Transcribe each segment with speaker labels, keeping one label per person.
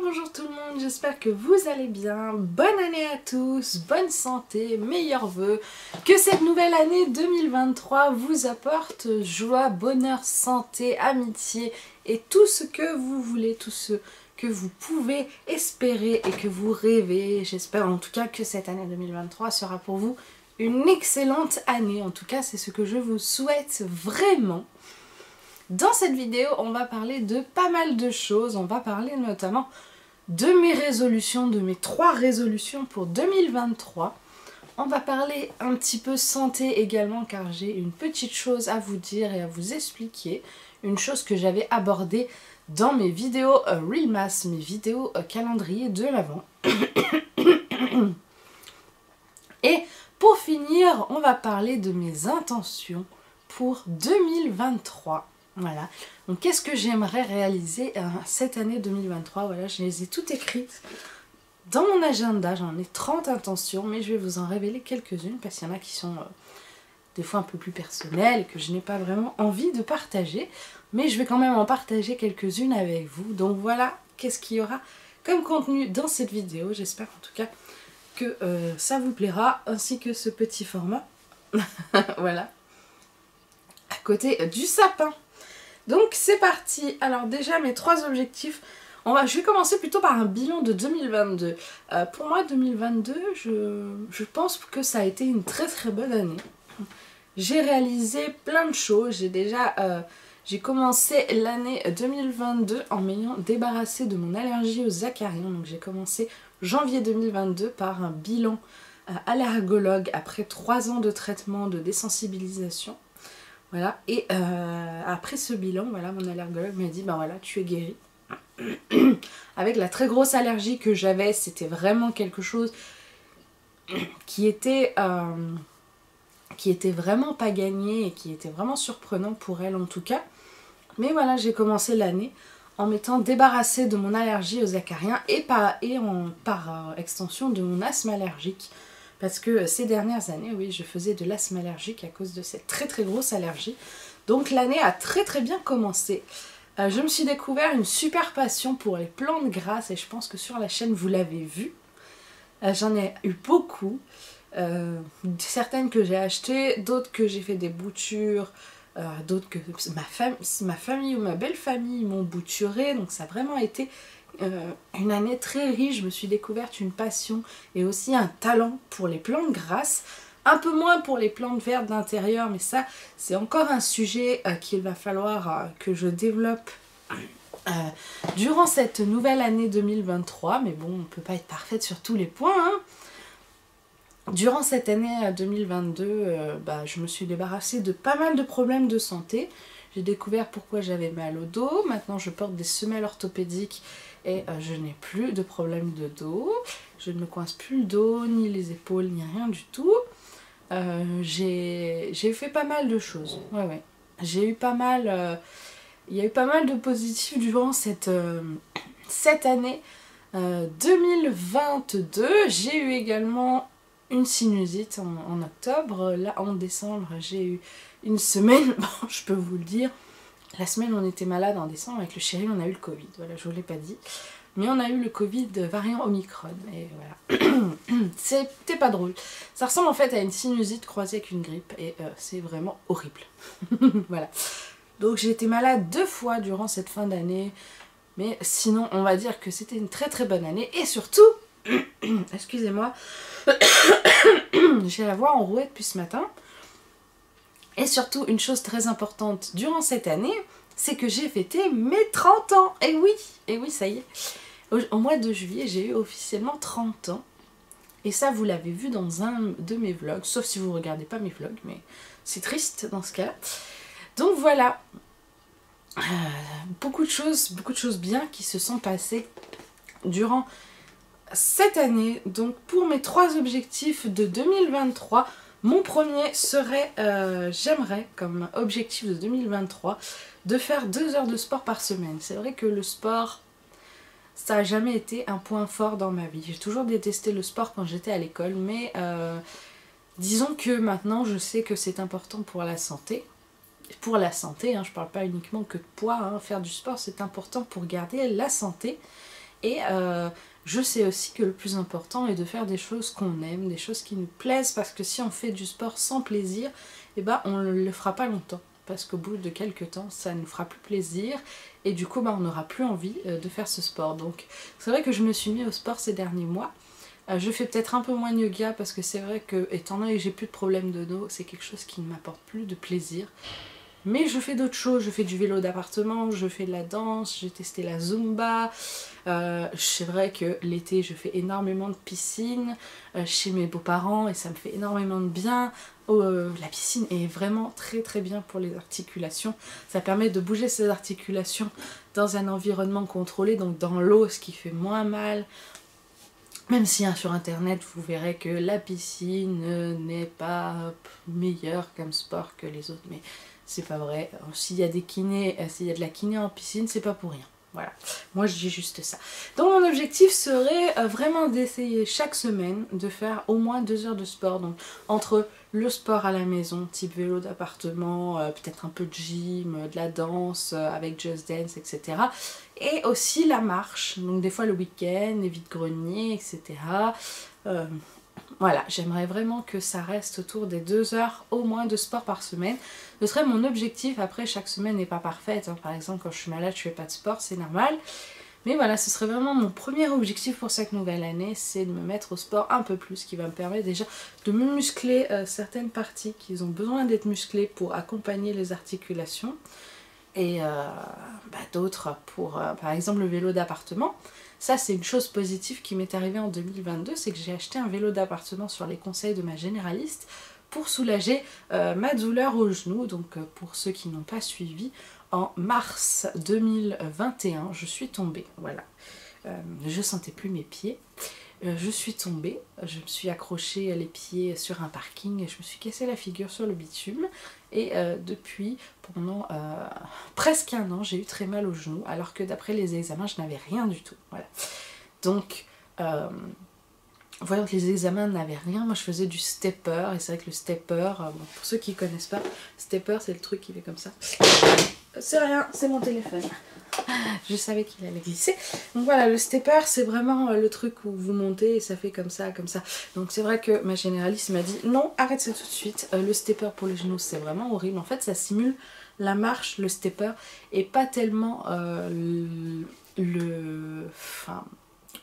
Speaker 1: Bonjour tout le monde, j'espère que vous allez bien. Bonne année à tous, bonne santé, meilleurs vœux. Que cette nouvelle année 2023 vous apporte joie, bonheur, santé, amitié et tout ce que vous voulez, tout ce que vous pouvez espérer et que vous rêvez. J'espère en tout cas que cette année 2023 sera pour vous une excellente année. En tout cas, c'est ce que je vous souhaite vraiment. Dans cette vidéo, on va parler de pas mal de choses. On va parler notamment de mes résolutions, de mes 3 résolutions pour 2023. On va parler un petit peu santé également, car j'ai une petite chose à vous dire et à vous expliquer. Une chose que j'avais abordée dans mes vidéos Real Mass, mes vidéos calendrier de l'Avent. Et pour finir, on va parler de mes intentions pour 2023. Voilà, donc qu'est-ce que j'aimerais réaliser cette année 2023? Voilà, je les ai toutes écrites dans mon agenda, j'en ai 30 intentions, mais je vais vous en révéler quelques-unes parce qu'il y en a qui sont des fois un peu plus personnelles et que je n'ai pas vraiment envie de partager, mais je vais quand même en partager quelques-unes avec vous. Donc voilà, qu'est-ce qu'il y aura comme contenu dans cette vidéo. J'espère en tout cas que ça vous plaira, ainsi que ce petit format. Voilà, à côté du sapin. Donc c'est parti. Alors déjà mes 3 objectifs, je vais commencer plutôt par un bilan de 2022. Pour moi 2022, je pense que ça a été une très très bonne année. J'ai réalisé plein de choses. J'ai commencé l'année 2022 en m'ayant débarrassé de mon allergie aux acariens. Donc j'ai commencé janvier 2022 par un bilan allergologue après 3 ans de traitement de désensibilisation. Voilà, et après ce bilan, voilà, mon allergologue m'a dit, ben voilà, tu es guérie. Avec la très grosse allergie que j'avais, c'était vraiment quelque chose qui était vraiment pas gagné et qui était vraiment surprenant pour elle en tout cas. Mais voilà, j'ai commencé l'année en m'étant débarrassée de mon allergie aux acariens et par extension de mon asthme allergique. Parce que ces dernières années, oui, je faisais de l'asthme allergique à cause de cette très très grosse allergie. Donc l'année a très très bien commencé. Je me suis découvert une super passion pour les plantes grasses et je pense que sur la chaîne vous l'avez vu. J'en ai eu beaucoup. Certaines que j'ai achetées, d'autres que j'ai fait des boutures, d'autres que ma famille ou ma belle famille m'ont bouturé. Donc ça a vraiment été une année très riche. Je me suis découverte une passion et aussi un talent pour les plantes grasses, un peu moins pour les plantes vertes d'intérieur, mais ça c'est encore un sujet qu'il va falloir que je développe durant cette nouvelle année 2023, mais bon, on ne peut pas être parfaite sur tous les points, hein. Durant cette année 2022, je me suis débarrassée de pas mal de problèmes de santé. J'ai découvert pourquoi j'avais mal au dos. Maintenant je porte des semelles orthopédiques et je n'ai plus de problème de dos. Je ne me coince plus le dos, ni les épaules, ni rien du tout. J'ai fait pas mal de choses. Ouais. J'ai eu pas mal... il y a eu pas mal de positifs durant cette année 2022. J'ai eu également une sinusite en octobre. Là, en décembre, j'ai eu une semaine. Bon, je peux vous le dire. La semaine où on était malade en décembre, avec le chéri, on a eu le Covid. Voilà, je vous l'ai pas dit. Mais on a eu le Covid variant Omicron. Et voilà. C'était pas drôle. Ça ressemble en fait à une sinusite croisée avec une grippe. Et c'est vraiment horrible. Voilà. Donc j'ai été malade 2 fois durant cette fin d'année. Mais sinon, on va dire que c'était une très très bonne année. Et surtout, excusez-moi, j'ai la voix enrouée depuis ce matin. Et surtout, une chose très importante durant cette année, c'est que j'ai fêté mes 30 ans. Et oui, ça y est. Au mois de juillet, j'ai eu officiellement 30 ans. Et ça, vous l'avez vu dans un de mes vlogs. Sauf si vous ne regardez pas mes vlogs, mais c'est triste dans ce cas-là. Donc voilà. Beaucoup de choses bien qui se sont passées durant cette année. Donc pour mes 3 objectifs de 2023, mon premier serait, j'aimerais comme objectif de 2023, de faire 2 heures de sport par semaine. C'est vrai que le sport, ça n'a jamais été un point fort dans ma vie. J'ai toujours détesté le sport quand j'étais à l'école, mais disons que maintenant je sais que c'est important pour la santé. Pour la santé, hein, je parle pas uniquement que de poids, hein, faire du sport c'est important pour garder la santé. Et je sais aussi que le plus important est de faire des choses qu'on aime, des choses qui nous plaisent, parce que si on fait du sport sans plaisir, eh ben, on ne le fera pas longtemps. Parce qu'au bout de quelques temps, ça ne nous fera plus plaisir, et du coup, on n'aura plus envie de faire ce sport. Donc c'est vrai que je me suis mis au sport ces derniers mois. Je fais peut-être un peu moins de yoga, parce que c'est vrai que, étant donné que j'ai plus de problèmes de dos, c'est quelque chose qui ne m'apporte plus de plaisir. Mais je fais d'autres choses, je fais du vélo d'appartement, je fais de la danse, j'ai testé la Zumba. C'est vrai que l'été je fais énormément de piscine chez mes beaux-parents et ça me fait énormément de bien. La piscine est vraiment très très bien pour les articulations. Ça permet de bouger ses articulations dans un environnement contrôlé, donc dans l'eau, ce qui fait moins mal. Même si sur internet vous verrez que la piscine n'est pas meilleure comme sport que les autres, mais c'est pas vrai. S'il y a des kinés, s'il y a de la kiné en piscine, c'est pas pour rien. Voilà, moi je dis juste ça. Donc mon objectif serait vraiment d'essayer chaque semaine de faire au moins 2 heures de sport. Donc entre le sport à la maison, type vélo d'appartement, peut-être un peu de gym, de la danse avec Just Dance, etc. Et aussi la marche, donc des fois le week-end, les vides-greniers, etc. Voilà, j'aimerais vraiment que ça reste autour des 2 heures au moins de sport par semaine. Ce serait mon objectif. Après, chaque semaine n'est pas parfaite, hein. Par exemple, quand je suis malade, je fais pas de sport, c'est normal. Mais voilà, ce serait vraiment mon premier objectif pour cette nouvelle année, c'est de me mettre au sport un peu plus, qui va me permettre déjà de me muscler certaines parties qui ont besoin d'être musclées pour accompagner les articulations. Et d'autres pour, par exemple, le vélo d'appartement. Ça, c'est une chose positive qui m'est arrivée en 2022, c'est que j'ai acheté un vélo d'appartement sur les conseils de ma généraliste pour soulager ma douleur au genou. Donc pour ceux qui n'ont pas suivi, en mars 2021, je suis tombée, voilà. Je sentais plus mes pieds. Je suis tombée, je me suis accrochée les pieds sur un parking et je me suis cassé la figure sur le bitume. Et depuis, pendant presque un an, j'ai eu très mal au genou, alors que d'après les examens, je n'avais rien du tout. Voilà. Donc, voyant que les examens n'avaient rien, moi je faisais du stepper. Et c'est vrai que le stepper, bon, pour ceux qui ne connaissent pas, stepper c'est le truc qui fait comme ça. C'est rien, c'est mon téléphone. Je savais qu'il allait glisser. Donc voilà, le stepper c'est vraiment le truc où vous montez et ça fait comme ça, comme ça. Donc c'est vrai que ma généraliste m'a dit non, arrête ça tout de suite. Le stepper pour les genoux c'est vraiment horrible. En fait ça simule la marche, le stepper, et pas tellement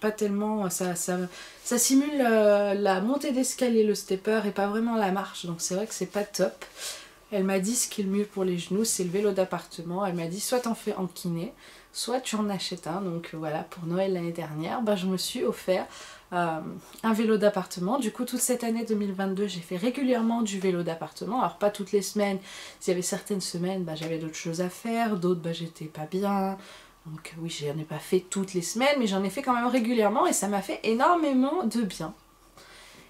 Speaker 1: pas tellement, ça simule la montée d'escalier, le stepper, et pas vraiment la marche. Donc c'est vrai que c'est pas top. Elle m'a dit ce qui est le mieux pour les genoux, c'est le vélo d'appartement. Elle m'a dit soit t'en fais en kiné, soit tu en achètes un. Donc voilà, pour Noël l'année dernière, je me suis offert un vélo d'appartement. Du coup, toute cette année 2022, j'ai fait régulièrement du vélo d'appartement. Alors pas toutes les semaines, s'il y avait certaines semaines, j'avais d'autres choses à faire, d'autres, j'étais pas bien. Donc oui, j'en ai pas fait toutes les semaines, mais j'en ai fait quand même régulièrement et ça m'a fait énormément de bien.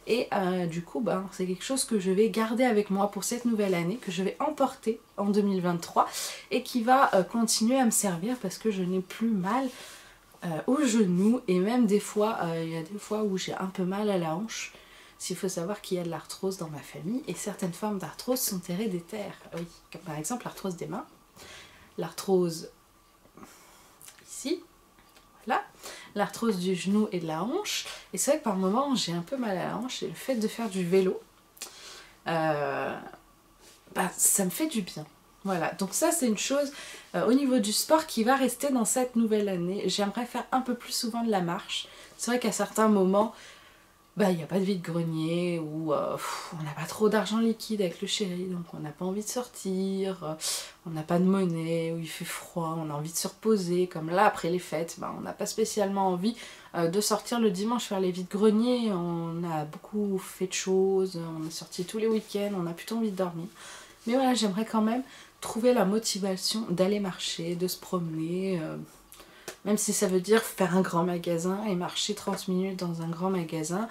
Speaker 1: Et du coup, c'est quelque chose que je vais garder avec moi pour cette nouvelle année, que je vais emporter en 2023 et qui va continuer à me servir parce que je n'ai plus mal au genou, et même des fois, il y a des fois où j'ai un peu mal à la hanche. S'il faut savoir qu'il y a de l'arthrose dans ma famille et certaines formes d'arthrose sont héréditaires. Oui, comme par exemple l'arthrose des mains, l'arthrose ici, voilà, l'arthrose du genou et de la hanche. Et c'est vrai que par moments j'ai un peu mal à la hanche et le fait de faire du vélo, ça me fait du bien. Voilà, donc ça c'est une chose au niveau du sport qui va rester dans cette nouvelle année. J'aimerais faire un peu plus souvent de la marche. C'est vrai qu'à certains moments, il n'y a pas de vide-grenier, ou on n'a pas trop d'argent liquide avec le chéri, donc on n'a pas envie de sortir, on n'a pas de monnaie, ou il fait froid, on a envie de se reposer, comme là après les fêtes, on n'a pas spécialement envie de sortir le dimanche faire les vide-greniers. On a beaucoup fait de choses, on est sorti tous les week-ends, on a plutôt envie de dormir. Mais voilà, j'aimerais quand même trouver la motivation d'aller marcher, de se promener, même si ça veut dire faire un grand magasin et marcher 30 minutes dans un grand magasin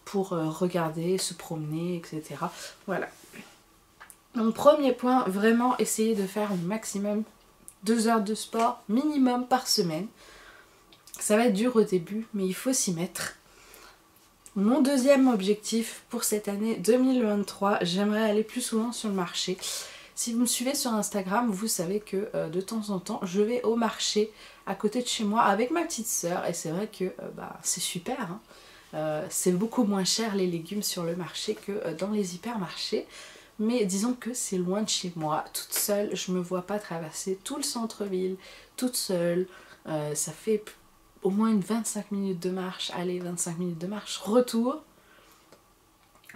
Speaker 1: pour regarder, se promener, etc. Voilà. Donc premier point, vraiment essayer de faire au maximum 2 heures de sport minimum par semaine. Ça va être dur au début, mais il faut s'y mettre. Mon deuxième objectif pour cette année 2023, j'aimerais aller plus souvent sur le marché. Si vous me suivez sur Instagram, vous savez que de temps en temps, je vais au marché à côté de chez moi avec ma petite sœur. Et c'est vrai que c'est super, hein. C'est beaucoup moins cher les légumes sur le marché que dans les hypermarchés. Mais disons que c'est loin de chez moi, toute seule, je me vois pas traverser tout le centre-ville, toute seule. Ça fait au moins une 25 minutes de marche, allez, 25 minutes de marche, retour.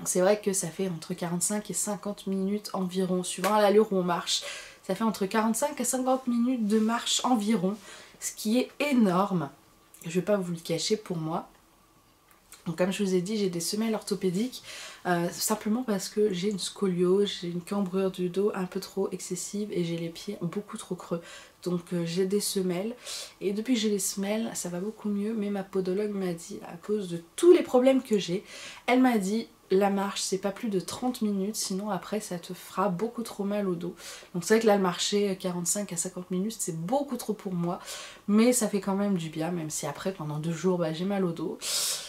Speaker 1: C'est vrai que ça fait entre 45 et 50 minutes environ, suivant l'allure où on marche. Ça fait entre 45 et 50 minutes de marche environ, ce qui est énorme. Je vais pas vous le cacher pour moi. Donc comme je vous ai dit, j'ai des semelles orthopédiques simplement parce que j'ai une scoliose, j'ai une cambrure du dos un peu trop excessive et j'ai les pieds beaucoup trop creux. Donc j'ai des semelles et depuis que j'ai les semelles, ça va beaucoup mieux. Mais ma podologue m'a dit, à cause de tous les problèmes que j'ai, elle m'a dit la marche c'est pas plus de 30 minutes, sinon après ça te fera beaucoup trop mal au dos. Donc c'est vrai que là le marcher 45 à 50 minutes c'est beaucoup trop pour moi, mais ça fait quand même du bien, même si après pendant 2 jours j'ai mal au dos.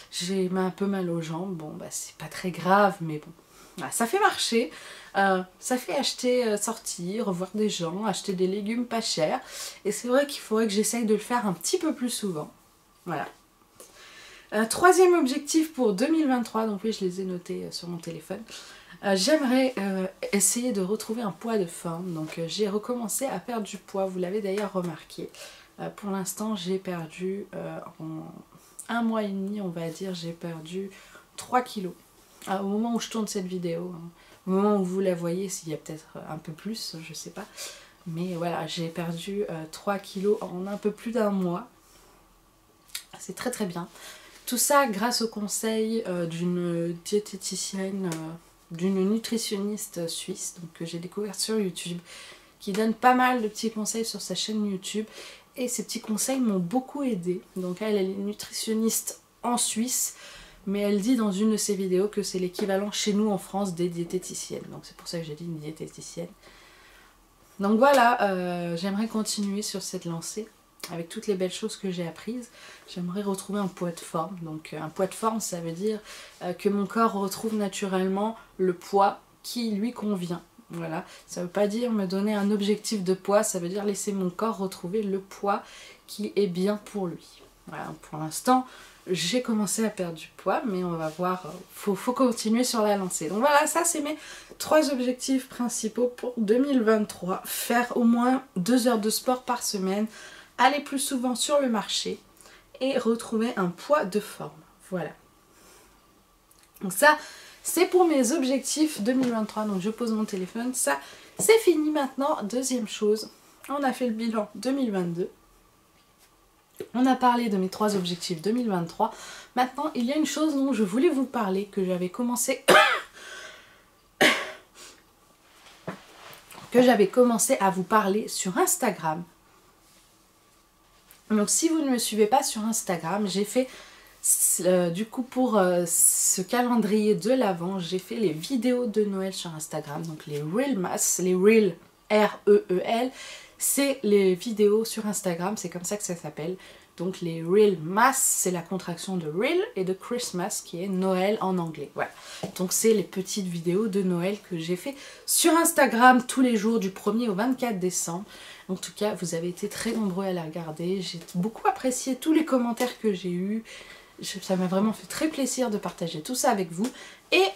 Speaker 1: J'ai un peu mal aux jambes, bon c'est pas très grave, mais bon, voilà, ça fait marcher, ça fait acheter, sortir, voir des gens, acheter des légumes pas chers, et c'est vrai qu'il faudrait que j'essaye de le faire un petit peu plus souvent, voilà. Troisième objectif pour 2023, donc oui je les ai notés sur mon téléphone, j'aimerais essayer de retrouver un poids de forme, donc j'ai recommencé à perdre du poids, vous l'avez d'ailleurs remarqué, pour l'instant j'ai perdu en 1 mois et demi on va dire, j'ai perdu 3 kilos. Au moment où je tourne cette vidéo, hein, au moment où vous la voyez, s'il y a peut-être un peu plus, je sais pas. Mais voilà, j'ai perdu 3 kilos en un peu plus d'1 mois. C'est très très bien. Tout ça grâce au conseil d'une diététicienne, d'une nutritionniste suisse, donc, que j'ai découvert sur YouTube, qui donne pas mal de petits conseils sur sa chaîne YouTube. Et ces petits conseils m'ont beaucoup aidé. Donc elle est nutritionniste en Suisse, mais elle dit dans une de ses vidéos que c'est l'équivalent chez nous en France des diététiciennes. Donc c'est pour ça que j'ai dit une diététicienne. Donc voilà, j'aimerais continuer sur cette lancée avec toutes les belles choses que j'ai apprises. J'aimerais retrouver un poids de forme. Donc un poids de forme, ça veut dire que mon corps retrouve naturellement le poids qui lui convient. Voilà, ça veut pas dire me donner un objectif de poids, ça veut dire laisser mon corps retrouver le poids qui est bien pour lui. Voilà, pour l'instant, j'ai commencé à perdre du poids, mais on va voir, faut continuer sur la lancée. Donc voilà, ça c'est mes 3 objectifs principaux pour 2023. Faire au moins 2 heures de sport par semaine, aller plus souvent sur le marché et retrouver un poids de forme. Voilà. Donc ça, c'est pour mes objectifs 2023, donc je pose mon téléphone, ça c'est fini maintenant. Deuxième chose, on a fait le bilan 2022, on a parlé de mes 3 objectifs 2023, maintenant il y a une chose dont je voulais vous parler, que j'avais commencé à vous parler sur Instagram. Donc si vous ne me suivez pas sur Instagram, j'ai fait du coup pour ce calendrier de l'Avent, j'ai fait les vidéos de Noël sur Instagram, donc les Reel Mass, les Reel R-E-E-L, c'est les vidéos sur Instagram, c'est comme ça que ça s'appelle. Donc les Reel Mass, c'est la contraction de Reel et de Christmas qui est Noël en anglais. Voilà. Donc c'est les petites vidéos de Noël que j'ai fait sur Instagram tous les jours du 1er au 24 décembre. En tout cas, vous avez été très nombreux à les regarder. J'ai beaucoup apprécié tous les commentaires que j'ai eus. Ça m'a vraiment fait très plaisir de partager tout ça avec vous. Et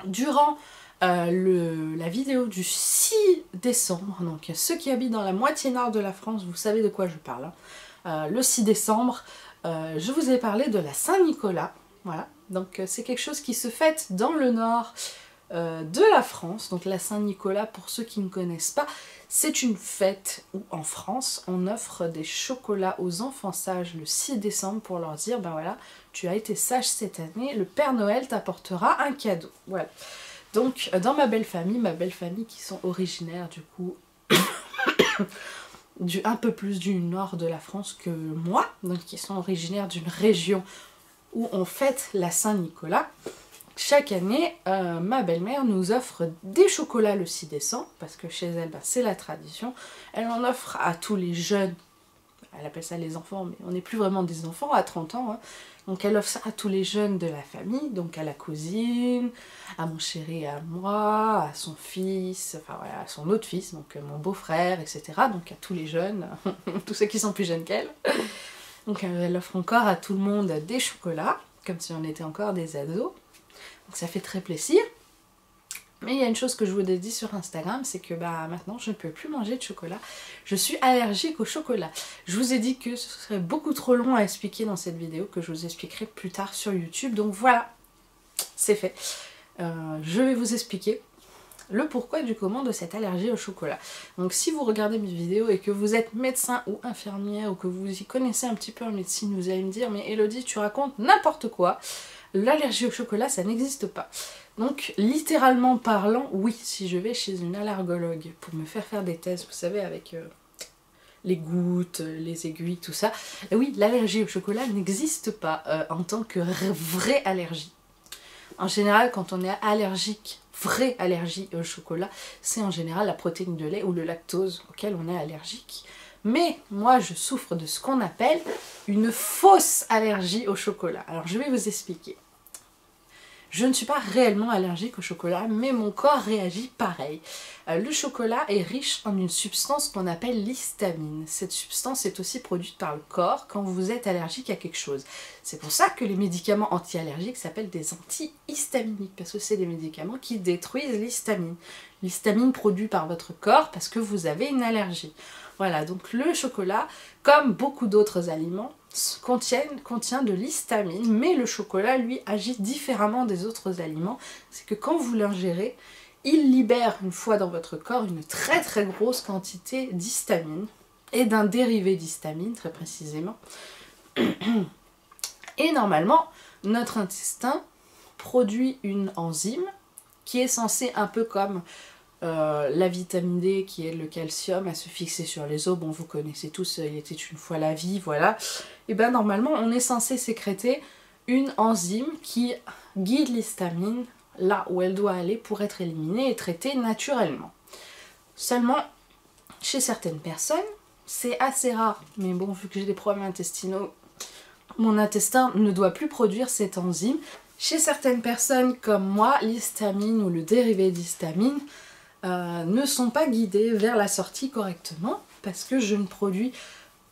Speaker 1: durant la vidéo du 6 décembre, donc ceux qui habitent dans la moitié nord de la France, vous savez de quoi je parle, hein. Le 6 décembre, je vous ai parlé de la Saint-Nicolas. Voilà, donc c'est quelque chose qui se fête dans le nord de la France. Donc la Saint-Nicolas, pour ceux qui ne connaissent pas, c'est une fête où en France on offre des chocolats aux enfants sages le 6 décembre pour leur dire ben voilà, tu as été sage cette année, le Père Noël t'apportera un cadeau. Voilà. Donc dans ma belle famille qui sont originaires du coup un peu plus du nord de la France que moi, donc qui sont originaires d'une région où on fête la Saint-Nicolas. Chaque année, ma belle-mère nous offre des chocolats le 6 décembre, parce que chez elle, c'est la tradition. Elle en offre à tous les jeunes elle appelle ça les enfants, mais on n'est plus vraiment des enfants à 30 ans. Hein. Donc elle offre ça à tous les jeunes de la famille, donc à la cousine, à mon chéri et à moi, à son fils, enfin voilà, à son autre fils, donc mon beau-frère, etc. Donc à tous les jeunes, tous ceux qui sont plus jeunes qu'elle. Donc elle offre encore à tout le monde des chocolats, comme si on était encore des ados. Donc ça fait très plaisir. Mais il y a une chose que je vous ai dit sur Instagram, c'est que maintenant je ne peux plus manger de chocolat. Je suis allergique au chocolat. Je vous ai dit que ce serait beaucoup trop long à expliquer dans cette vidéo, que je vous expliquerai plus tard sur YouTube. Donc voilà, c'est fait. Je vais vous expliquer le pourquoi du comment de cette allergie au chocolat. Donc si vous regardez mes vidéos et que vous êtes médecin ou infirmière ou que vous y connaissez un petit peu en médecine, vous allez me dire « Mais Elodie, tu racontes n'importe quoi. L'allergie au chocolat, ça n'existe pas. » Donc, littéralement parlant, oui, si je vais chez une allergologue pour me faire des tests, vous savez, avec les gouttes, les aiguilles, tout ça, oui, l'allergie au chocolat n'existe pas en tant que vraie allergie. En général, quand on est allergique, vraie allergie au chocolat, c'est en général la protéine de lait ou le lactose auquel on est allergique. Mais moi, je souffre de ce qu'on appelle une fausse allergie au chocolat. Alors, je vais vous expliquer. Je ne suis pas réellement allergique au chocolat, mais mon corps réagit pareil. Le chocolat est riche en une substance qu'on appelle l'histamine. Cette substance est aussi produite par le corps quand vous êtes allergique à quelque chose. C'est pour ça que les médicaments anti-allergiques s'appellent des antihistaminiques, parce que c'est des médicaments qui détruisent l'histamine. L'histamine produite par votre corps parce que vous avez une allergie. Voilà, donc le chocolat, comme beaucoup d'autres aliments, contient de l'histamine, mais le chocolat, lui, agit différemment des autres aliments. C'est que quand vous l'ingérez, il libère une fois dans votre corps une très très grosse quantité d'histamine et d'un dérivé d'histamine, très précisément. Et normalement, notre intestin produit une enzyme qui est censée, un peu comme la vitamine D qui est le calcium, à se fixer sur les os. Bon, vous connaissez tous, il était une fois la vie, voilà. Et bien normalement, on est censé sécréter une enzyme qui guide l'histamine là où elle doit aller pour être éliminée et traitée naturellement. Seulement, chez certaines personnes, c'est assez rare, mais bon, vu que j'ai des problèmes intestinaux, mon intestin ne doit plus produire cette enzyme. Chez certaines personnes comme moi, l'histamine ou le dérivé d'histamine ne sont pas guidés vers la sortie correctement parce que je ne produis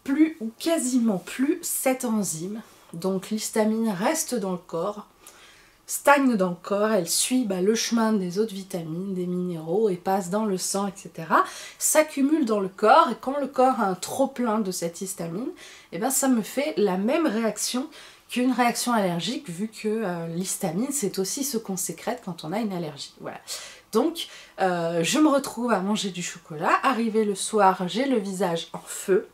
Speaker 1: plus ou quasiment plus cette enzyme. Donc l'histamine reste dans le corps, stagne dans le corps, elle suit le chemin des autres vitamines, des minéraux et passe dans le sang, etc. S'accumule dans le corps et quand le corps a un trop plein de cette histamine, et ben ça me fait la même réaction qu'une réaction allergique vu que l'histamine c'est aussi ce qu'on sécrète quand on a une allergie. Voilà. Donc, je me retrouve à manger du chocolat. Arrivé le soir, j'ai le visage en feu.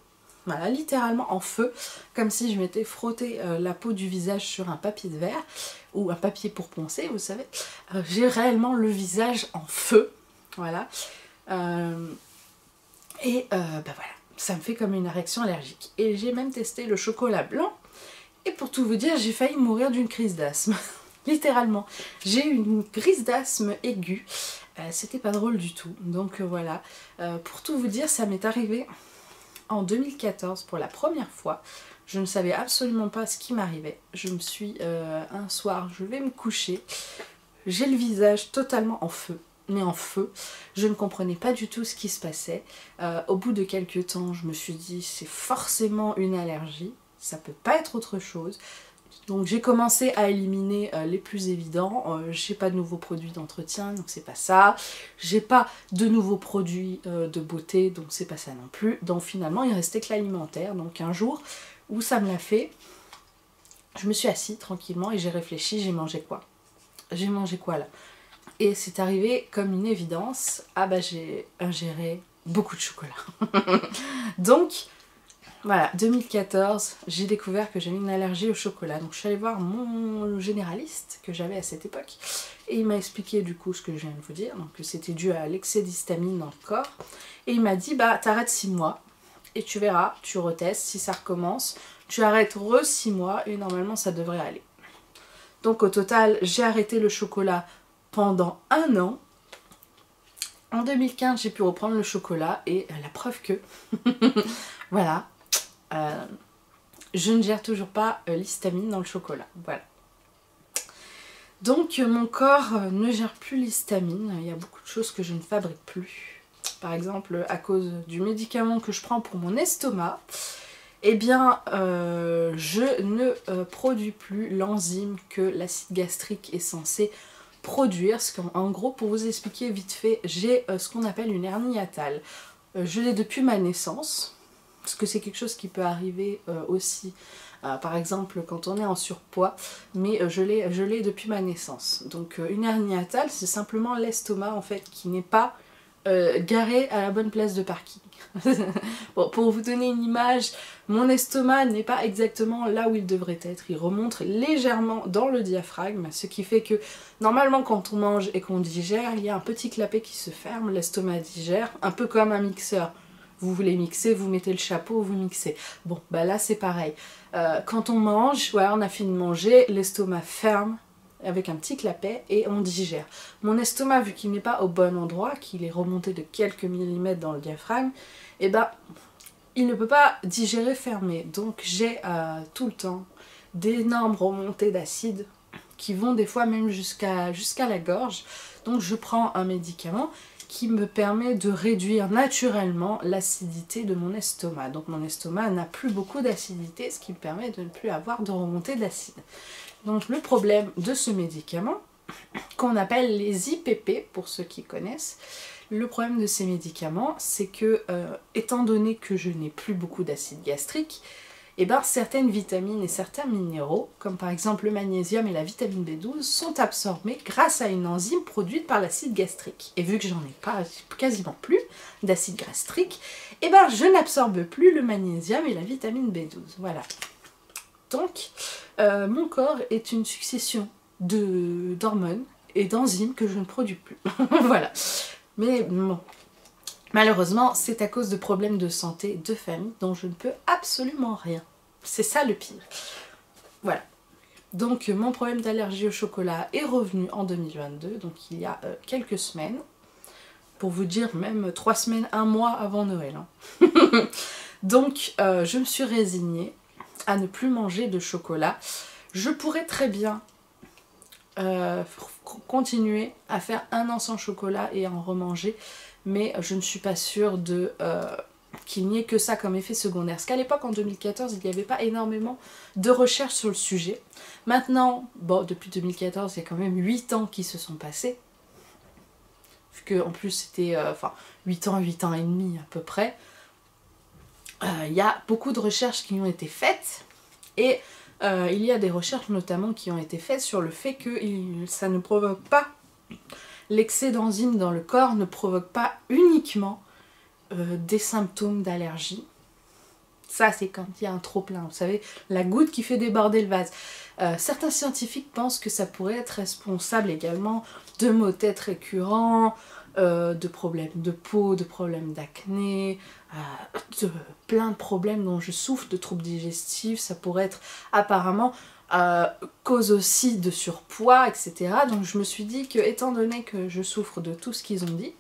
Speaker 1: Voilà, littéralement en feu. Comme si je m'étais frotté la peau du visage sur un papier de verre. Ou un papier pour poncer, vous savez. J'ai réellement le visage en feu. Voilà. Voilà. Ça me fait comme une réaction allergique. Et j'ai même testé le chocolat blanc. Et pour tout vous dire, j'ai failli mourir d'une crise d'asthme. Littéralement. J'ai eu une crise d'asthme aiguë. C'était pas drôle du tout. Donc voilà. Pour tout vous dire, ça m'est arrivé en 2014 pour la première fois. Je ne savais absolument pas ce qui m'arrivait. Je me suis, un soir, je vais me coucher. J'ai le visage totalement en feu. Mais en feu. Je ne comprenais pas du tout ce qui se passait. Au bout de quelques temps, je me suis dit, c'est forcément une allergie. Ça peut pas être autre chose. Donc j'ai commencé à éliminer les plus évidents. J'ai pas de nouveaux produits d'entretien, donc c'est pas ça. J'ai pas de nouveaux produits de beauté, donc c'est pas ça non plus. Donc finalement il restait que l'alimentaire. Donc un jour où ça me l'a fait, je me suis assise tranquillement et j'ai réfléchi, j'ai mangé quoi? J'ai mangé quoi là? Et c'est arrivé comme une évidence. Ah bah j'ai ingéré beaucoup de chocolat. Donc voilà, 2014, j'ai découvert que j'avais une allergie au chocolat. Donc je suis allée voir mon généraliste que j'avais à cette époque. Et il m'a expliqué du coup ce que je viens de vous dire. Donc que c'était dû à l'excès d'histamine dans le corps. Et il m'a dit, bah t'arrêtes 6 mois. Et tu verras, tu retestes, si ça recommence. Tu arrêtes 6 mois et normalement ça devrait aller. Donc au total, j'ai arrêté le chocolat pendant 1 an. En 2015, j'ai pu reprendre le chocolat. Et la preuve que... voilà. je ne gère toujours pas l'histamine dans le chocolat. Voilà. Donc mon corps ne gère plus l'histamine. Il y a beaucoup de choses que je ne fabrique plus. Par exemple, à cause du médicament que je prends pour mon estomac, eh bien, je ne produis plus l'enzyme que l'acide gastrique est censé produire. En gros, pour vous expliquer vite fait, j'ai ce qu'on appelle une hernie hiatale. Je l'ai depuis ma naissance, parce que c'est quelque chose qui peut arriver aussi, par exemple quand on est en surpoids, mais je l'ai depuis ma naissance. Donc une hernie hiatale, c'est simplement l'estomac en fait qui n'est pas garé à la bonne place de parking. Bon, pour vous donner une image, mon estomac n'est pas exactement là où il devrait être. Il remonte légèrement dans le diaphragme, ce qui fait que normalement quand on mange et qu'on digère, il y a un petit clapet qui se ferme, l'estomac digère, un peu comme un mixeur. Vous voulez mixer, vous mettez le chapeau, vous mixez. Bon, bah là c'est pareil. Quand on mange, voilà, on a fini de manger, l'estomac ferme avec un petit clapet et on digère. Mon estomac, vu qu'il n'est pas au bon endroit, qu'il est remonté de quelques millimètres dans le diaphragme, eh ben, il ne peut pas digérer fermé. Donc j'ai tout le temps d'énormes remontées d'acide qui vont des fois même jusqu'à la gorge. Donc je prends un médicament qui me permet de réduire naturellement l'acidité de mon estomac. Donc mon estomac n'a plus beaucoup d'acidité, ce qui me permet de ne plus avoir de remontée d'acide. Donc le problème de ce médicament, qu'on appelle les IPP pour ceux qui connaissent, le problème de ces médicaments, c'est que étant donné que je n'ai plus beaucoup d'acide gastrique, et ben certaines vitamines et certains minéraux, comme par exemple le magnésium et la vitamine B12, sont absorbés grâce à une enzyme produite par l'acide gastrique. Et vu que j'en ai pas quasiment plus d'acide gastrique, et ben je n'absorbe plus le magnésium et la vitamine B12. Voilà. Donc, mon corps est une succession d'hormones et d'enzymes que je ne produis plus. Voilà. Mais bon, malheureusement, c'est à cause de problèmes de santé, de famille, dont je ne peux absolument rien. C'est ça le pire. Voilà. Donc, mon problème d'allergie au chocolat est revenu en 2022, donc il y a quelques semaines. Pour vous dire, même 3 semaines, 1 mois avant Noël. Hein. Donc, je me suis résignée à ne plus manger de chocolat. Je pourrais très bien continuer à faire 1 an sans chocolat et en remanger, mais je ne suis pas sûre qu'il n'y ait que ça comme effet secondaire. Parce qu'à l'époque, en 2014, il n'y avait pas énormément de recherches sur le sujet. Maintenant, bon, depuis 2014, il y a quand même 8 ans qui se sont passés. Vu qu'en plus, c'était 8 ans et demi à peu près. Il y a beaucoup de recherches qui ont été faites et il y a des recherches notamment qui ont été faites sur le fait que ça ne provoque pas, l'excès d'enzymes dans le corps ne provoque pas uniquement des symptômes d'allergie. Ça c'est quand il y a un trop plein, vous savez, la goutte qui fait déborder le vase. Certains scientifiques pensent que ça pourrait être responsable également de maux de tête récurrents, de problèmes de peau, de problèmes d'acné, de plein de problèmes dont je souffre, de troubles digestifs. Ça pourrait être apparemment cause aussi de surpoids, etc. Donc je me suis dit que, étant donné que je souffre de tout ce qu'ils ont dit,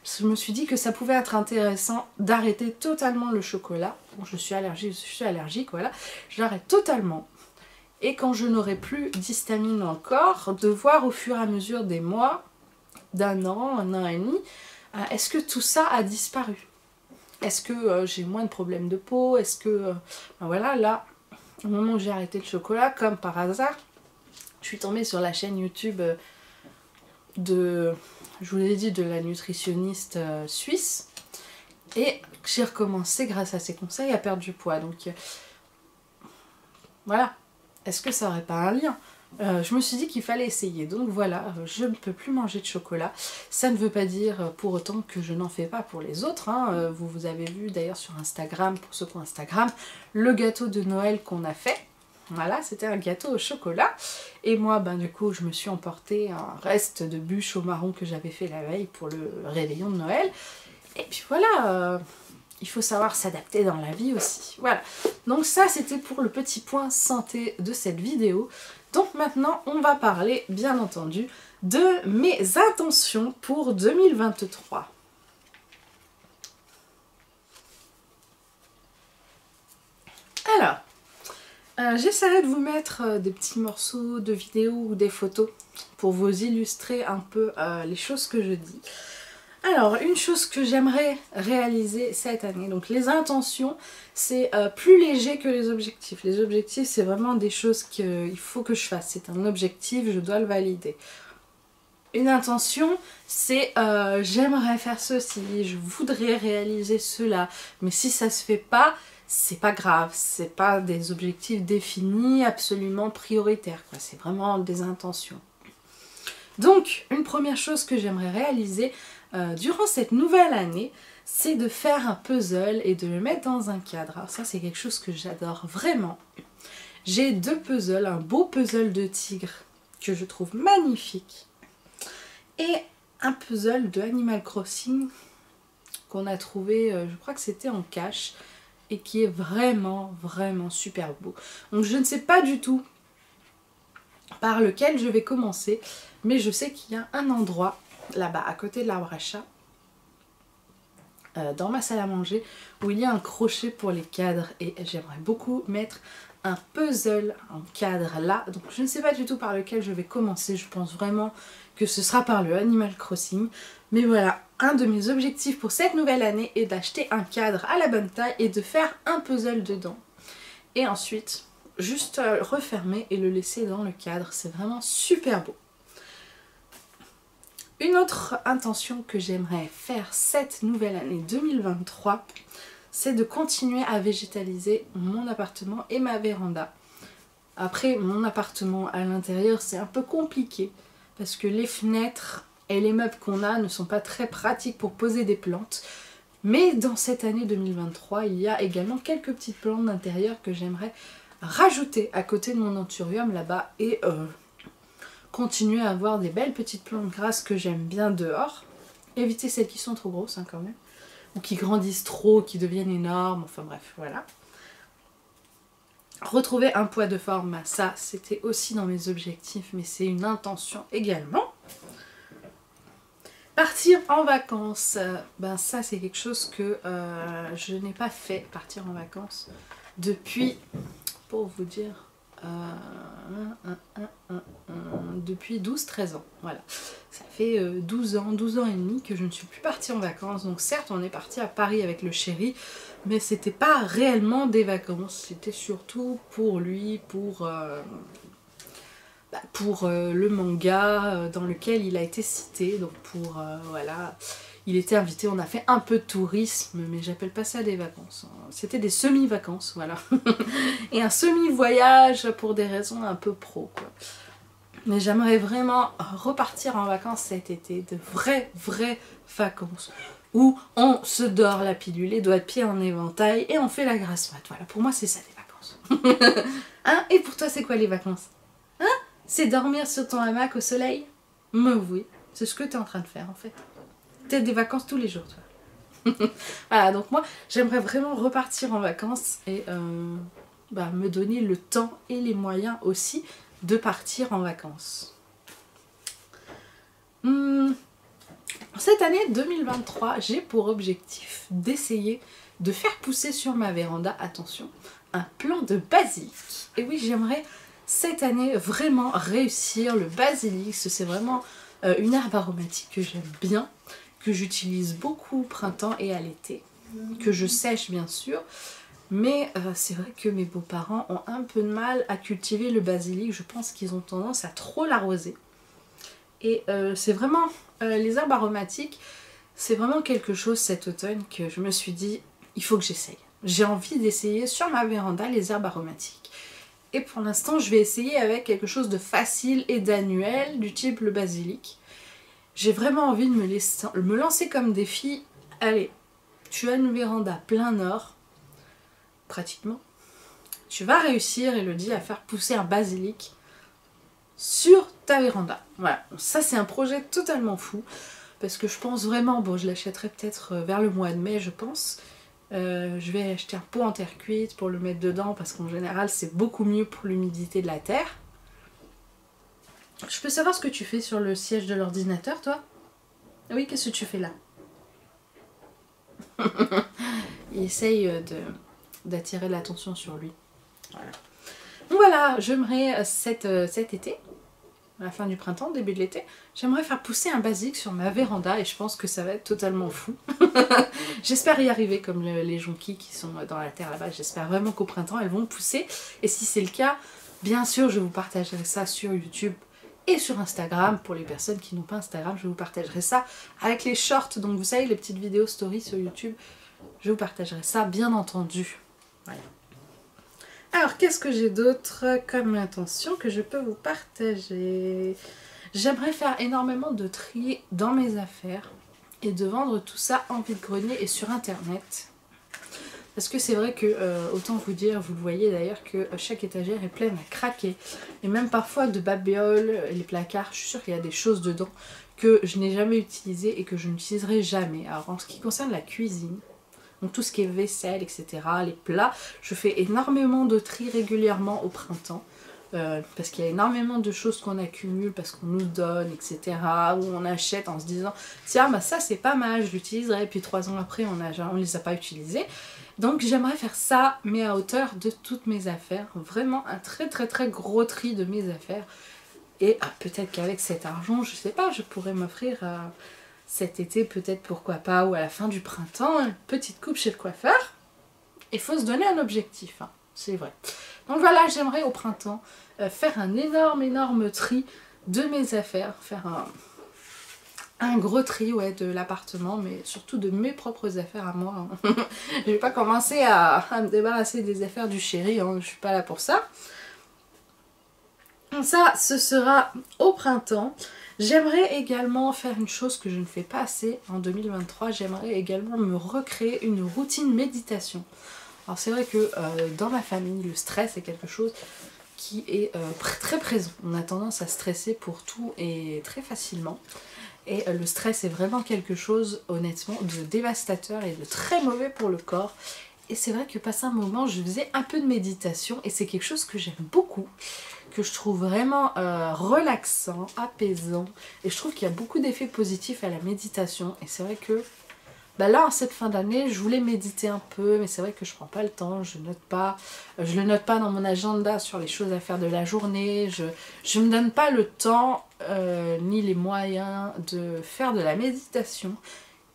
Speaker 1: je me suis dit que ça pouvait être intéressant d'arrêter totalement le chocolat. Bon, je suis allergique, voilà. Je l'arrête totalement. Et quand je n'aurai plus d'histamine dans le corps, de voir au fur et à mesure des mois, d'1 an, 1 an et demi, est-ce que tout ça a disparu? Est-ce que j'ai moins de problèmes de peau? Est-ce que... voilà, là, au moment où j'ai arrêté le chocolat, comme par hasard, je suis tombée sur la chaîne YouTube je vous l'ai dit, de la nutritionniste suisse. Et j'ai recommencé, grâce à ses conseils, à perdre du poids. Donc, voilà. Est-ce que ça aurait pas un lien? Je me suis dit qu'il fallait essayer, donc voilà, je ne peux plus manger de chocolat. Ça ne veut pas dire pour autant que je n'en fais pas pour les autres, hein. Vous avez vu d'ailleurs sur Instagram, pour ceux qui ont Instagram, le gâteau de Noël qu'on a fait. Voilà, c'était un gâteau au chocolat. Et moi, ben, du coup, je me suis emporté un reste de bûche au marron que j'avais fait la veille pour le réveillon de Noël. Et puis voilà, il faut savoir s'adapter dans la vie aussi. Voilà, donc ça c'était pour le petit point santé de cette vidéo. Donc maintenant on va parler bien entendu de mes intentions pour 2023. Alors, j'essaierai de vous mettre des petits morceaux de vidéos ou des photos pour vous illustrer un peu les choses que je dis. Alors, une chose que j'aimerais réaliser cette année, donc les intentions, c'est plus léger que les objectifs. Les objectifs, c'est vraiment des choses qu'il faut que je fasse. C'est un objectif, je dois le valider. Une intention, c'est j'aimerais faire ceci, je voudrais réaliser cela, mais si ça se fait pas, c'est pas grave, c'est pas des objectifs définis, absolument prioritaires, quoi. C'est vraiment des intentions. Donc, une première chose que j'aimerais réaliser durant cette nouvelle année, c'est de faire un puzzle et de le mettre dans un cadre. Alors ça, c'est quelque chose que j'adore vraiment. J'ai 2 puzzles, un beau puzzle de tigre que je trouve magnifique et un puzzle de Animal Crossing qu'on a trouvé, je crois que c'était en cache, et qui est vraiment, vraiment super beau. Donc je ne sais pas du tout par lequel je vais commencer, mais je sais qu'il y a un endroit là-bas, à côté de l'arbre à chat, dans ma salle à manger, où il y a un crochet pour les cadres, et j'aimerais beaucoup mettre un puzzle en cadre là. Donc je ne sais pas du tout par lequel je vais commencer, je pense vraiment que ce sera par le Animal Crossing. Mais voilà, un de mes objectifs pour cette nouvelle année est d'acheter un cadre à la bonne taille et de faire un puzzle dedans. Et ensuite, juste refermer et le laisser dans le cadre, c'est vraiment super beau. Une autre intention que j'aimerais faire cette nouvelle année 2023, c'est de continuer à végétaliser mon appartement et ma véranda. Après, mon appartement à l'intérieur, c'est un peu compliqué parce que les fenêtres et les meubles qu'on a ne sont pas très pratiques pour poser des plantes. Mais dans cette année 2023, il y a également quelques petites plantes d'intérieur que j'aimerais rajouter à côté de mon anthurium là-bas et continuer à avoir des belles petites plantes grasses que j'aime bien dehors. Éviter celles qui sont trop grosses quand même, ou qui grandissent trop, qui deviennent énormes, enfin bref, voilà. Retrouver un poids de forme, ça c'était aussi dans mes objectifs, mais c'est une intention également. Partir en vacances, ben ça c'est quelque chose que je n'ai pas fait, partir en vacances, depuis, pour vous dire, depuis 12-13 ans, voilà. Ça fait 12 ans et demi que je ne suis plus partie en vacances. Donc certes on est parti à Paris avec le chéri, mais c'était pas réellement des vacances, c'était surtout pour lui, pour le manga dans lequel il a été cité, donc pour voilà, il était invité, on a fait un peu de tourisme, mais j'appelle pas ça des vacances, c'était des semi-vacances, voilà. Et un semi-voyage pour des raisons un peu pro, quoi. Mais j'aimerais vraiment repartir en vacances cet été, de vraies vacances, où on se dort la pilule, les doigts de pied en éventail, et on fait la grasse mat. Voilà, pour moi c'est ça les vacances. Hein? Et pour toi c'est quoi les vacances? Hein? C'est dormir sur ton hamac au soleil? Mais oui, c'est ce que tu es en train de faire en fait. T'as des vacances tous les jours, toi. Voilà, donc moi j'aimerais vraiment repartir en vacances et me donner le temps et les moyens aussi de partir en vacances. Cette année 2023, j'ai pour objectif d'essayer de faire pousser sur ma véranda, attention, un plant de basilic. Et oui, j'aimerais cette année vraiment réussir le basilic. C'est vraiment une herbe aromatique que j'aime bien, que j'utilise beaucoup au printemps et à l'été, que je sèche bien sûr. Mais c'est vrai que mes beaux-parents ont un peu de mal à cultiver le basilic. Je pense qu'ils ont tendance à trop l'arroser. Et c'est vraiment, les herbes aromatiques, c'est vraiment quelque chose cet automne que je me suis dit, il faut que j'essaye. J'ai envie d'essayer sur ma véranda les herbes aromatiques. Et pour l'instant, je vais essayer avec quelque chose de facile et d'annuel, du type le basilic. J'ai vraiment envie de me lancer comme défi. Allez, tu as une véranda plein nord, pratiquement. Tu vas réussir, Elodie, à faire pousser un basilic sur ta véranda. Voilà, ça c'est un projet totalement fou, parce que je pense vraiment, bon je l'achèterai peut-être vers le mois de mai je pense. Je vais acheter un pot en terre cuite pour le mettre dedans, parce qu'en général c'est beaucoup mieux pour l'humidité de la terre. Je peux savoir ce que tu fais sur le siège de l'ordinateur, toi? Oui, qu'est-ce que tu fais là? Il essaye d'attirer l'attention sur lui. Voilà. Donc voilà, j'aimerais cet été, à la fin du printemps, début de l'été, j'aimerais faire pousser un basilic sur ma véranda et je pense que ça va être totalement fou. J'espère y arriver comme les jonquilles qui sont dans la terre là-bas. J'espère vraiment qu'au printemps elles vont pousser. Et si c'est le cas, bien sûr je vous partagerai ça sur YouTube et sur Instagram. Pour les personnes qui n'ont pas Instagram, je vous partagerai ça avec les shorts. Donc vous savez, les petites vidéos story sur YouTube, je vous partagerai ça bien entendu. Voilà. Alors, qu'est-ce que j'ai d'autre comme intention que je peux vous partager? J'aimerais faire énormément de tri dans mes affaires et de vendre tout ça en vide-grenier et sur internet. Parce que c'est vrai que, autant vous dire, vous le voyez d'ailleurs, que chaque étagère est pleine à craquer. Et même parfois de babioles, les placards, je suis sûre qu'il y a des choses dedans que je n'ai jamais utilisées et que je n'utiliserai jamais. Alors en ce qui concerne la cuisine, donc tout ce qui est vaisselle, etc., les plats, je fais énormément de tri régulièrement au printemps. Parce qu'il y a énormément de choses qu'on accumule, parce qu'on nous donne, etc. Ou on achète en se disant tiens, bah ça c'est pas mal, je l'utiliserai. Et puis 3 ans après, on les a pas utilisés. Donc j'aimerais faire ça, mais à hauteur de toutes mes affaires. Vraiment un très gros tri de mes affaires. Et peut-être qu'avec cet argent, je sais pas, je pourrais m'offrir cet été, peut-être pourquoi pas, ou à la fin du printemps, une petite coupe chez le coiffeur. Il faut se donner un objectif, hein, c'est vrai. Donc voilà, j'aimerais au printemps faire un énorme tri de mes affaires, faire un gros tri de l'appartement, mais surtout de mes propres affaires à moi. Hein. Je vais pas commencer à me débarrasser des affaires du chéri, hein, je suis pas là pour ça. Ça, ce sera au printemps. J'aimerais également faire une chose que je ne fais pas assez en 2023. J'aimerais également me recréer une routine méditation. Alors c'est vrai que dans ma famille, le stress est quelque chose qui est très présent. On a tendance à stresser pour tout et très facilement. Et le stress est vraiment quelque chose, honnêtement, de dévastateur et de très mauvais pour le corps. Et c'est vrai que passé un moment, je faisais un peu de méditation et c'est quelque chose que j'aime beaucoup, que je trouve vraiment relaxant, apaisant. Et je trouve qu'il y a beaucoup d'effets positifs à la méditation. Et c'est vrai que là, en cette fin d'année, je voulais méditer un peu, mais c'est vrai que je prends pas le temps, je note pas. Je le note pas dans mon agenda sur les choses à faire de la journée. Je me donne pas le temps ni les moyens de faire de la méditation.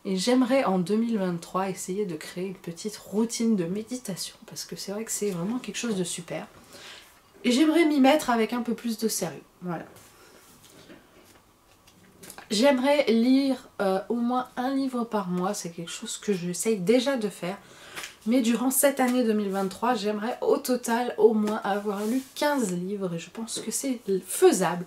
Speaker 1: Et j'aimerais en 2023 essayer de créer une petite routine de méditation, parce que c'est vrai que c'est vraiment quelque chose de super. Et j'aimerais m'y mettre avec un peu plus de sérieux. Voilà. J'aimerais lire au moins un livre par mois, c'est quelque chose que j'essaye déjà de faire. Mais durant cette année 2023, j'aimerais au total au moins avoir lu 15 livres et je pense que c'est faisable.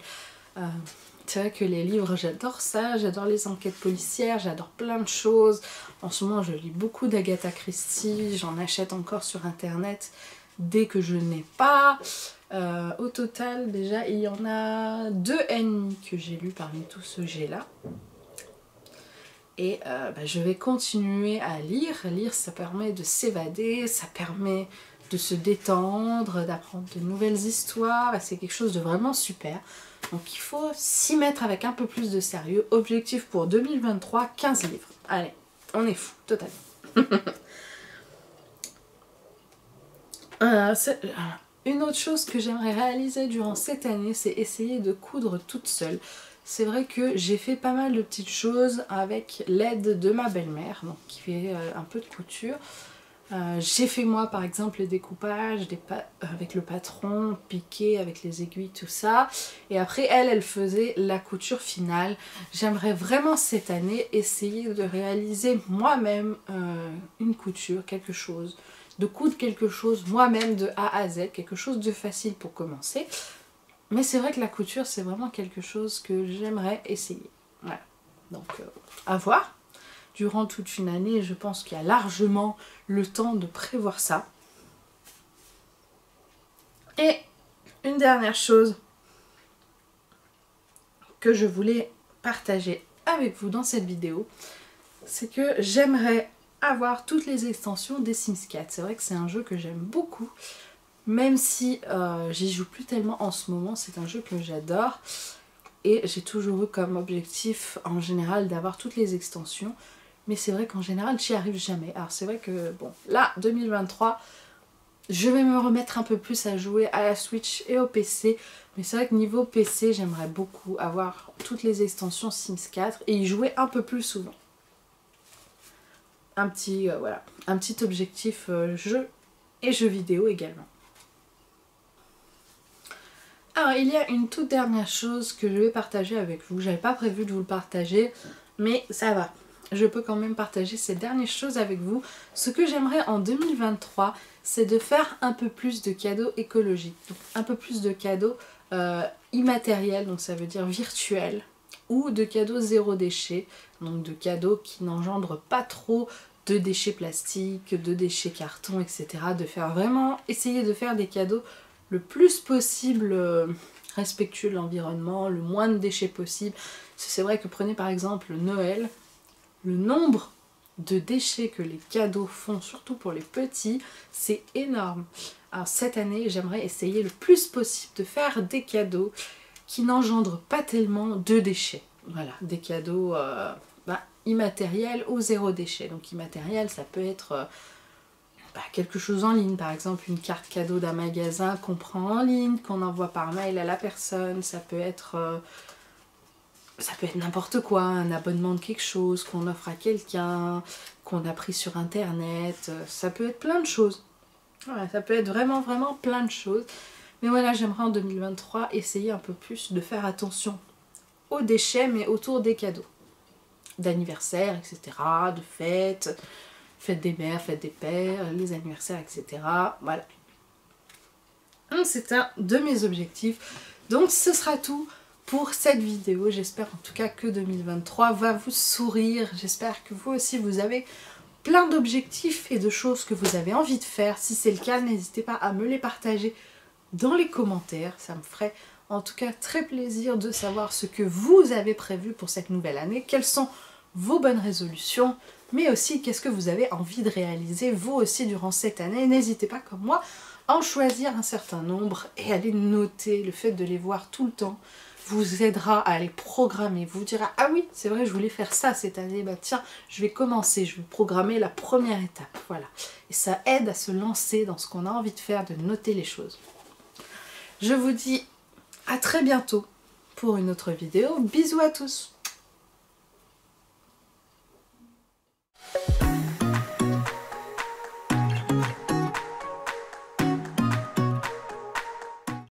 Speaker 1: C'est vrai que les livres, j'adore ça, j'adore les enquêtes policières, j'adore plein de choses. En ce moment, je lis beaucoup d'Agatha Christie, j'en achète encore sur internet dès que je n'ai pas. Au total, déjà, il y en a 2,5 que j'ai lus parmi tous ceux que j'ai là. Et je vais continuer à lire. Lire, ça permet de s'évader, ça permet de se détendre, d'apprendre de nouvelles histoires. C'est quelque chose de vraiment super. Donc il faut s'y mettre avec un peu plus de sérieux. Objectif pour 2023, 15 livres. Allez, on est fou, totalement. Une autre chose que j'aimerais réaliser durant cette année, c'est essayer de coudre toute seule. C'est vrai que j'ai fait pas mal de petites choses avec l'aide de ma belle-mère, donc qui fait un peu de couture. J'ai fait moi par exemple les découpages avec le patron, piqué avec les aiguilles, tout ça. Et après elle faisait la couture finale. J'aimerais vraiment cette année essayer de réaliser moi-même une couture, quelque chose. De coudre quelque chose moi-même de A à Z, quelque chose de facile pour commencer. Mais c'est vrai que la couture c'est vraiment quelque chose que j'aimerais essayer. Voilà. Donc à voir. Durant toute une année, je pense qu'il y a largement le temps de prévoir ça. Et une dernière chose que je voulais partager avec vous dans cette vidéo, c'est que j'aimerais avoir toutes les extensions des Sims 4. C'est vrai que c'est un jeu que j'aime beaucoup, même si j'y joue plus tellement en ce moment. C'est un jeu que j'adore et j'ai toujours eu comme objectif en général d'avoir toutes les extensions. Mais c'est vrai qu'en général, j'y arrive jamais. Alors c'est vrai que, bon, là, 2023, Je vais me remettre un peu plus à jouer à la Switch et au PC. Mais c'est vrai que niveau PC, j'aimerais beaucoup avoir toutes les extensions Sims 4 et y jouer un peu plus souvent. Un petit, voilà, un petit objectif jeu et jeux vidéo également. Alors il y a une toute dernière chose que je vais partager avec vous. J'avais pas prévu de vous le partager, mais ça va. Je peux quand même partager ces dernières choses avec vous. Ce que j'aimerais en 2023, c'est de faire un peu plus de cadeaux écologiques. Donc un peu plus de cadeaux immatériels, donc ça veut dire virtuels, ou de cadeaux zéro déchet, donc de cadeaux qui n'engendrent pas trop de déchets plastiques, de déchets carton, etc. De faire vraiment, essayer de faire des cadeaux le plus possible respectueux de l'environnement, le moins de déchets possible. C'est vrai que prenez par exemple Noël, le nombre de déchets que les cadeaux font, surtout pour les petits, c'est énorme. Alors cette année, j'aimerais essayer le plus possible de faire des cadeaux qui n'engendrent pas tellement de déchets. Voilà, des cadeaux immatériels ou zéro déchet. Donc immatériel, ça peut être quelque chose en ligne, par exemple une carte cadeau d'un magasin qu'on prend en ligne, qu'on envoie par mail à la personne. Ça peut être n'importe quoi, un abonnement de quelque chose qu'on offre à quelqu'un, qu'on a pris sur internet, ça peut être plein de choses. Voilà, ça peut être vraiment plein de choses. Mais voilà, j'aimerais en 2023 essayer un peu plus de faire attention aux déchets, mais autour des cadeaux. D'anniversaires, etc., de fêtes, fête des mères, fête des pères, les anniversaires, etc. Voilà. C'est un de mes objectifs. Donc ce sera tout pour cette vidéo. J'espère en tout cas que 2023 va vous sourire. J'espère que vous aussi vous avez plein d'objectifs et de choses que vous avez envie de faire. Si c'est le cas, n'hésitez pas à me les partager dans les commentaires. Ça me ferait en tout cas très plaisir de savoir ce que vous avez prévu pour cette nouvelle année. Quelles sont vos bonnes résolutions, mais aussi qu'est-ce que vous avez envie de réaliser vous aussi durant cette année. N'hésitez pas comme moi à en choisir un certain nombre et à les noter. Le fait de les voir tout le temps vous aidera à les programmer, vous dira ah oui c'est vrai je voulais faire ça cette année, bah tiens je vais commencer, je vais programmer la première étape, voilà. Et ça aide à se lancer dans ce qu'on a envie de faire, de noter les choses. Je vous dis à très bientôt pour une autre vidéo, bisous à tous.